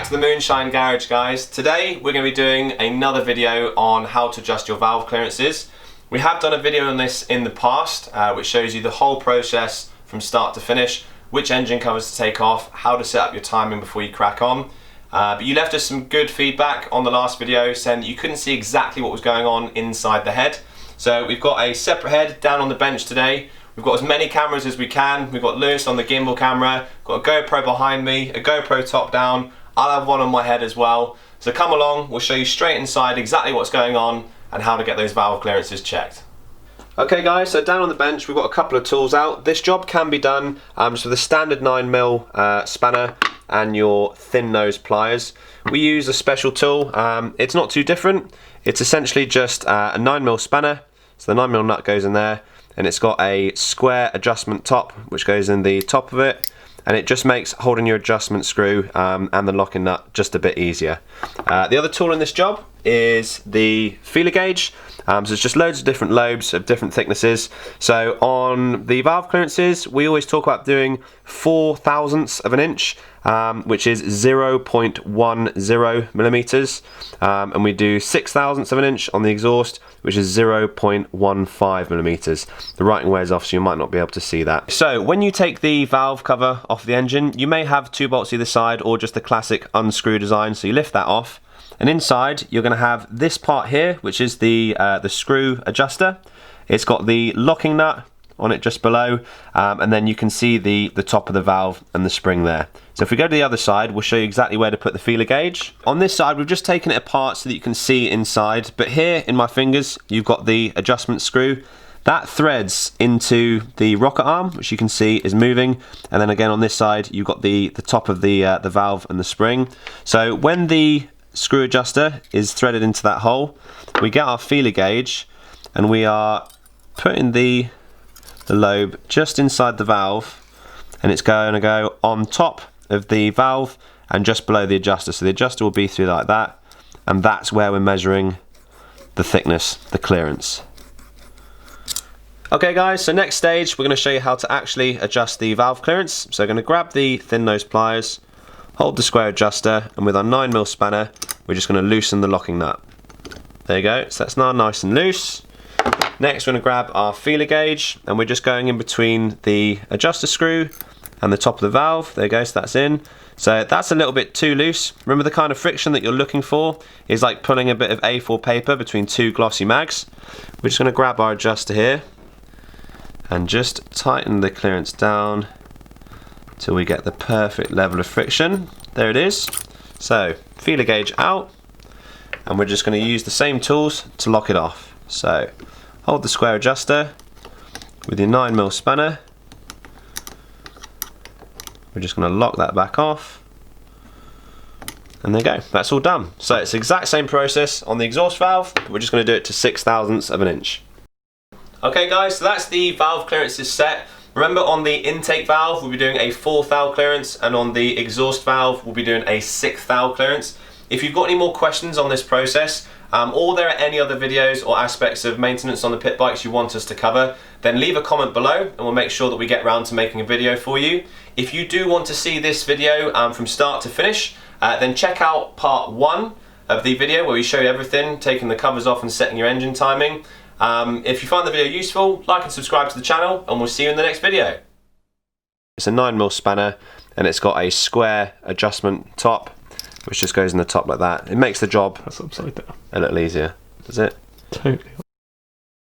to the Moonshine Garage, guys. Today we're going to be doing another video on how to adjust your valve clearances. We have done a video on this in the past which shows you the whole process from start to finish, which engine covers to take off, how to set up your timing before you crack on. But you left us some good feedback on the last video saying that you couldn't see exactly what was going on inside the head. So we've got a separate head down on the bench today. We've got as many cameras as we can. We've got Lewis on the gimbal camera, got a GoPro behind me, a GoPro top down. I'll have one on my head as well. So come along, we'll show you straight inside exactly what's going on and how to get those valve clearances checked. Okay guys, so down on the bench we've got a couple of tools out. This job can be done just with a standard 9mm spanner and your thin nose pliers. We use a special tool. It's not too different. It's essentially just a 9mm spanner. So the 9mm nut goes in there, and it's got a square adjustment top which goes in the top of it, and it just makes holding your adjustment screw and the locking nut just a bit easier. The other tool in this job is the feeler gauge. So it's just loads of different lobes of different thicknesses. So on the valve clearances, we always talk about doing 4/1000ths of an inch, which is 0.10 millimeters, and we do 6/1000ths of an inch on the exhaust, which is 0.15 millimeters. The writing wears off, so you might not be able to see that. So when you take the valve cover off the engine, you may have 2 bolts either side or just the classic unscrew design. So you lift that off, and inside you're going to have this part here, which is the screw adjuster. It's got the locking nut on it just below, and then you can see the top of the valve and the spring there. So if we go to the other side, we'll show you exactly where to put the feeler gauge. On this side, we've just taken it apart so that you can see inside, but here in my fingers, you've got the adjustment screw. That threads into the rocker arm, which you can see is moving, and then again on this side, you've got the top of the valve and the spring. So when the screw adjuster is threaded into that hole, we get our feeler gauge, and we are putting the lobe just inside the valve, and it's going to go on top of the valve and just below the adjuster. So the adjuster will be through like that, and that's where we're measuring the thickness, the clearance. Okay guys, so next stage we're going to show you how to actually adjust the valve clearance. So we're going to grab the thin nose pliers, hold the square adjuster, and with our 9mm spanner we're just going to loosen the locking nut. There you go, so that's now nice and loose. Next we're going to grab our feeler gauge, and we're just going in between the adjuster screw and the top of the valve. There you go, so that's in. So that's a little bit too loose. Remember, the kind of friction that you're looking for is like pulling a bit of A4 paper between 2 glossy mags. We're just going to grab our adjuster here and just tighten the clearance down till we get the perfect level of friction. There it is. So feeler gauge out, and we're just going to use the same tools to lock it off. So hold the square adjuster with your 9mm spanner. We're just going to lock that back off, and there you go, that's all done. So it's the exact same process on the exhaust valve, but we're just going to do it to 6/1000ths of an inch. Okay guys, so that's the valve clearances set. Remember, on the intake valve we'll be doing a 4th thou clearance, and on the exhaust valve we'll be doing a 6th thou clearance. If you've got any more questions on this process, or there are any other videos or aspects of maintenance on the pit bikes you want us to cover, then leave a comment below and we'll make sure that we get round to making a video for you. If you do want to see this video from start to finish, then check out part 1 of the video where we show you everything, taking the covers off and setting your engine timing. If you find the video useful, like and subscribe to the channel, and we'll see you in the next video. It's a 9mm spanner, and it's got a square adjustment top which just goes in the top like that. It makes the job That's upside down. a little easier, does it? Totally.